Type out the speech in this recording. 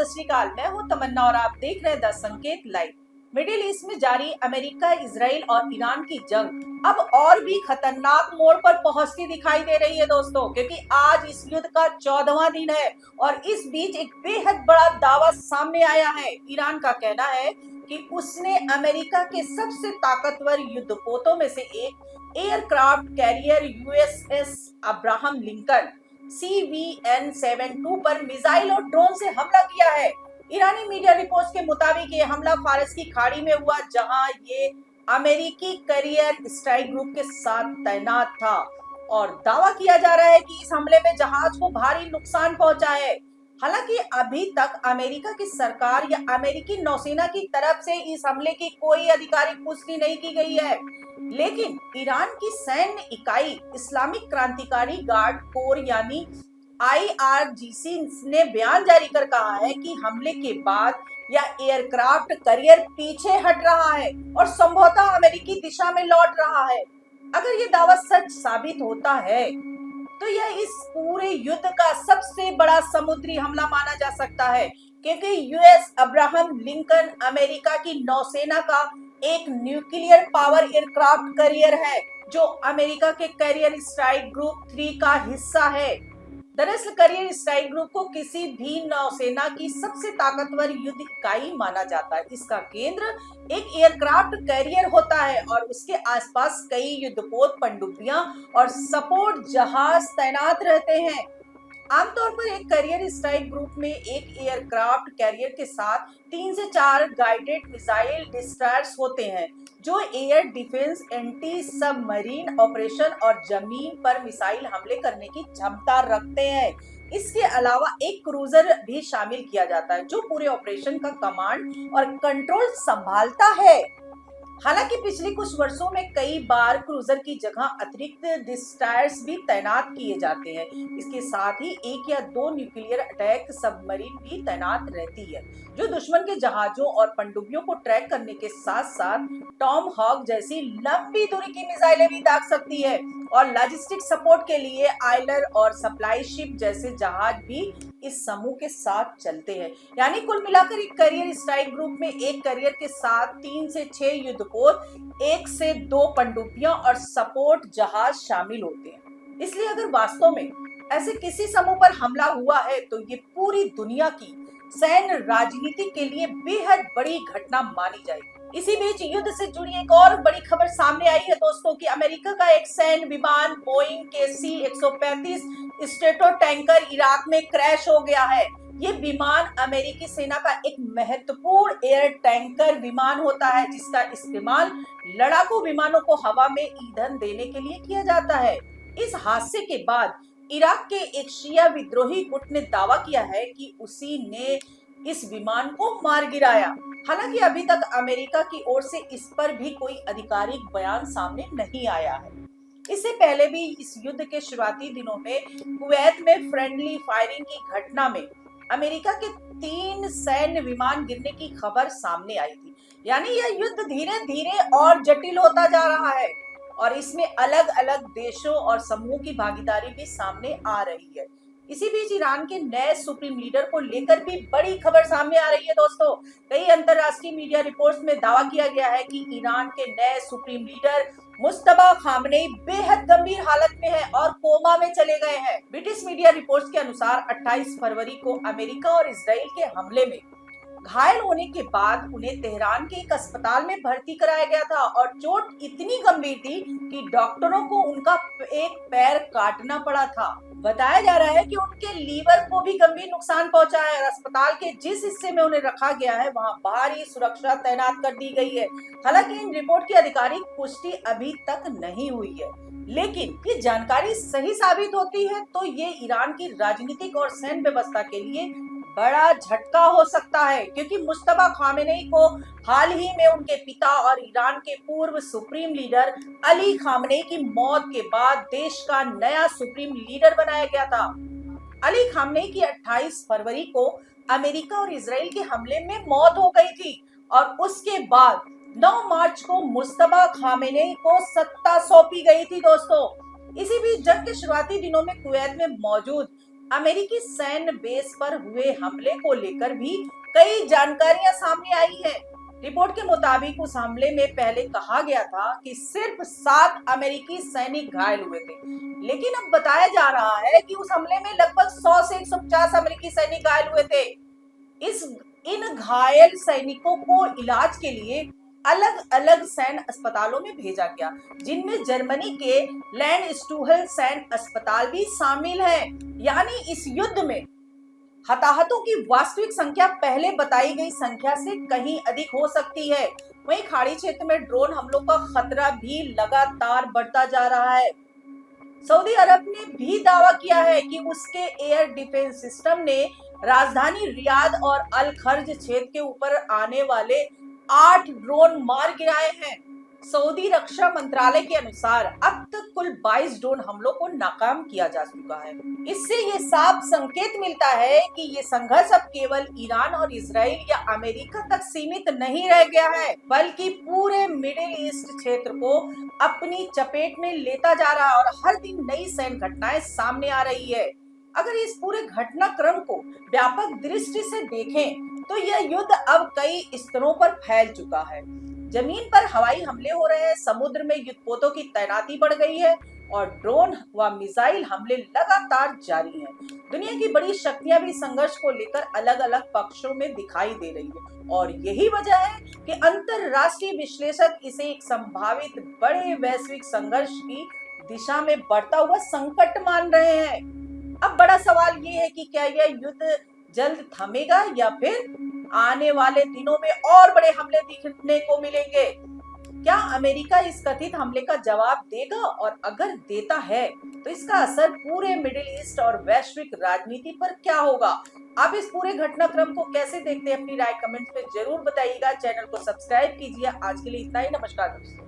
सत श्री अकाल। मैं हूं तमन्ना और आप देख रहे हैं द संकेत लाइव। मिडिल ईस्ट में जारी अमेरिका, इजराइल और ईरान की जंग अब और भी खतरनाक मोड़ पर पहुंचती दिखाई दे रही है दोस्तों, क्योंकि आज इस युद्ध का 14वां दिन है और इस बीच एक बेहद बड़ा दावा सामने आया है। ईरान का कहना है कि उसने अमेरिका के सबसे ताकतवर युद्धपोतों में से एक aircraft carrier USS Abraham Lincoln CVN-72 पर मिसाइल और ड्रोन से हमला किया है। ईरानी मीडिया रिपोर्ट्स के मुताबिक ये हमला फारस की खाड़ी में हुआ, जहां ये अमेरिकी कैरियर स्ट्राइक ग्रुप के साथ तैनात था और दावा किया जा रहा है कि इस हमले में जहाज को भारी नुकसान पहुंचा है। हालांकि अभी तक अमेरिका की सरकार या अमेरिकी नौसेना की तरफ से इस हमले की कोई आधिकारिक पुष्टि नहीं की गई है, लेकिन ईरान की सैन्य इकाई इस्लामिक क्रांतिकारी गार्ड कोर यानी IRGC ने बयान जारी कर कहा है कि हमले के बाद यह एयरक्राफ्ट कैरियर पीछे हट रहा है और संभवतः अमेरिकी दिशा में लौट रहा है। अगर ये दावा सच साबित होता है तो यह इस पूरे युद्ध का सबसे बड़ा समुद्री हमला माना जा सकता है, क्योंकि यूएस अब्राहम लिंकन अमेरिका की नौसेना का एक न्यूक्लियर पावर एयरक्राफ्ट कैरियर है जो अमेरिका के कैरियर स्ट्राइक ग्रुप 3 का हिस्सा है। दरअसल कैरियर स्ट्राइक ग्रुप को किसी भी नौसेना की सबसे ताकतवर युद्ध इकाई माना जाता है। इसका केंद्र एक एयरक्राफ्ट कैरियर होता है और उसके आसपास कई युद्धपोत, पनडुब्बियां और सपोर्ट जहाज तैनात रहते हैं। आमतौर पर एक कैरियर स्ट्राइक ग्रुप में एक एयरक्राफ्ट कैरियर के साथ 3 से 4 गाइडेड मिसाइल डिस्ट्रॉयर्स होते हैं जो air defence, anti submarine operation और जमीन पर मिसाइल हमले करने की क्षमता रखते हैं। इसके अलावा एक क्रूजर भी शामिल किया जाता है जो पूरे ऑपरेशन का कमांड और कंट्रोल संभालता है। हालांकि पिछले कुछ वर्षों में कई बार क्रूजर की जगह अतिरिक्त डिस्ट्रॉयर्स भी तैनात किए जाते हैं। इसके साथ ही 1 या 2 न्यूक्लियर अटैक सबमरीन भी तैनात रहती है जो दुश्मन के जहाजों और पनडुब्बियों को ट्रैक करने के साथ साथ टॉम हॉक जैसी लंबी दूरी की मिसाइलें भी दाग सकती है और लॉजिस्टिक सपोर्ट के लिए आयलर और सप्लाई शिप जैसे जहाज भी इस समूह के साथ चलते हैं। यानी कुल मिलाकर एक कैरियर स्ट्राइक ग्रुप में एक कैरियर के साथ 3 से 6 युद्धपोत, 1 से 2 पनडुब्बियां और सपोर्ट जहाज शामिल होते हैं। इसलिए अगर वास्तव में ऐसे किसी समूह पर हमला हुआ है तो ये पूरी दुनिया की सैन्य राजनीति के लिए बेहद बड़ी घटना मानी जाएगी। इसी बीच युद्ध से जुड़ी एक और बड़ी खबर सामने आई है दोस्तों कि अमेरिका का एक सैन्य विमान Boeing KC-135 strato tanker Iraq में क्रैश हो गया है। ये विमान अमेरिकी सेना का एक महत्वपूर्ण एयर टैंकर विमान होता है जिसका इस्तेमाल लड़ाकू विमानों को हवा में ईंधन देने के लिए किया जाता है। इस हादसे के बाद इराक के एक शिया विद्रोही गुट ने दावा किया है कि उसी ने इस विमान को मार गिराया। हालांकि अभी तक अमेरिका की ओर से इस पर भी कोई आधिकारिक बयान सामने नहीं आया है। इससे पहले भी इस युद्ध के शुरुआती दिनों में कुवैत में फ्रेंडली फायरिंग की घटना में अमेरिका के 3 सैन्य विमान गिरने की खबर सामने आई थी। यानी यह युद्ध धीरे धीरे और जटिल होता जा रहा है और इसमें अलग अलग देशों और समूह की भागीदारी भी सामने आ रही है। इसी बीच ईरान के नए सुप्रीम लीडर को लेकर भी बड़ी खबर सामने आ रही है दोस्तों। कई अंतरराष्ट्रीय मीडिया रिपोर्ट्स में दावा किया गया है कि ईरान के नए सुप्रीम लीडर मुस्तफा खामनेई बेहद गंभीर हालत में है और कोमा में चले गए हैं। ब्रिटिश मीडिया रिपोर्ट्स के अनुसार 28 फरवरी को अमेरिका और इजराइल के हमले में घायल होने के बाद उन्हें तेहरान के एक अस्पताल में भर्ती कराया गया था और चोट इतनी गंभीर थी कि डॉक्टरों को उनका एक पैर काटना पड़ा था। बताया जा रहा है कि उनके लीवर को भी गंभीर नुकसान पहुंचा है और अस्पताल के जिस हिस्से में उन्हें रखा गया है वहां भारी सुरक्षा तैनात कर दी गई है। हालांकि इन रिपोर्ट की आधिकारिक पुष्टि अभी तक नहीं हुई है, लेकिन ये जानकारी सही साबित होती है तो ये ईरान की राजनीतिक और सैन्य व्यवस्था के लिए बड़ा झटका हो सकता है, क्योंकि मुस्तफा खामेनेई को हाल ही में उनके पिता और ईरान के पूर्व सुप्रीम लीडर अली खामेनेई की मौत के बाद देश का नया सुप्रीम लीडर बनाया गया था। अली खामेनेई की 28 फरवरी को अमेरिका और इजराइल के हमले में मौत हो गई थी और उसके बाद 9 मार्च को मुस्तफा खामेनेई को सत्ता सौंपी गई थी दोस्तों। इसी बीच जंग के शुरुआती दिनों में कुवैत में मौजूद अमेरिकी सैन्य बेस पर हुए हमले को लेकर भी कई जानकारियां सामने आई है। रिपोर्ट के मुताबिक उस हमले में पहले कहा गया था कि सिर्फ 7 अमेरिकी सैनिक घायल हुए थे, लेकिन अब बताया जा रहा है कि उस हमले में लगभग 100 से 150 अमेरिकी सैनिक घायल हुए थे। इस इन घायल सैनिकों को इलाज के लिए अलग अलग सैन्य अस्पतालों में भेजा गया, जिनमें जर्मनी के लैंडस्टुहल सैन्य अस्पताल भी शामिल है। यानी इस युद्ध में हताहतों की वास्तविक संख्या पहले बताई गई संख्या से कहीं अधिक हो सकती है। वहीं खाड़ी क्षेत्र में ड्रोन हमलों का खतरा भी लगातार बढ़ता जा रहा है। सऊदी अरब ने भी दावा किया है कि उसके एयर डिफेंस सिस्टम ने राजधानी रियाद और अल खर्ज क्षेत्र के ऊपर आने वाले 8 ड्रोन मार गिराए हैं। सऊदी रक्षा मंत्रालय के अनुसार अब तक कुल 22 ड्रोन हमलों को नाकाम किया जा चुका है। इससे ये साफ संकेत मिलता है कि ये संघर्ष अब केवल ईरान और इजराइल या अमेरिका तक सीमित नहीं रह गया है, बल्कि पूरे मिडिल ईस्ट क्षेत्र को अपनी चपेट में लेता जा रहा है और हर दिन नई सैन्य घटनाएं सामने आ रही है। अगर इस पूरे घटनाक्रम को व्यापक दृष्टि से देखें तो यह युद्ध अब कई स्तरों पर फैल चुका है। जमीन पर हवाई हमले हो रहे हैं, समुद्र में युद्धपोतों की तैनाती बढ़ गई है और ड्रोन व मिसाइल हमले लगातार जारी हैं। दुनिया की बड़ी शक्तियां भी संघर्ष को लेकर अलग अलग पक्षों में दिखाई दे रही है और यही वजह है कि अंतरराष्ट्रीय विश्लेषक इसे एक संभावित बड़े वैश्विक संघर्ष की दिशा में बढ़ता हुआ संकट मान रहे हैं। अब बड़ा सवाल ये है कि क्या यह युद्ध जल्द थमेगा या फिर आने वाले दिनों में और बड़े हमले दिखने को मिलेंगे। क्या अमेरिका इस कथित हमले का जवाब देगा और अगर देता है तो इसका असर पूरे मिडिल ईस्ट और वैश्विक राजनीति पर क्या होगा? आप इस पूरे घटनाक्रम को कैसे देखते हैं? अपनी राय कमेंट में जरूर बताइएगा। चैनल को सब्सक्राइब कीजिए। आज के लिए इतना ही। नमस्कार दोस्तों।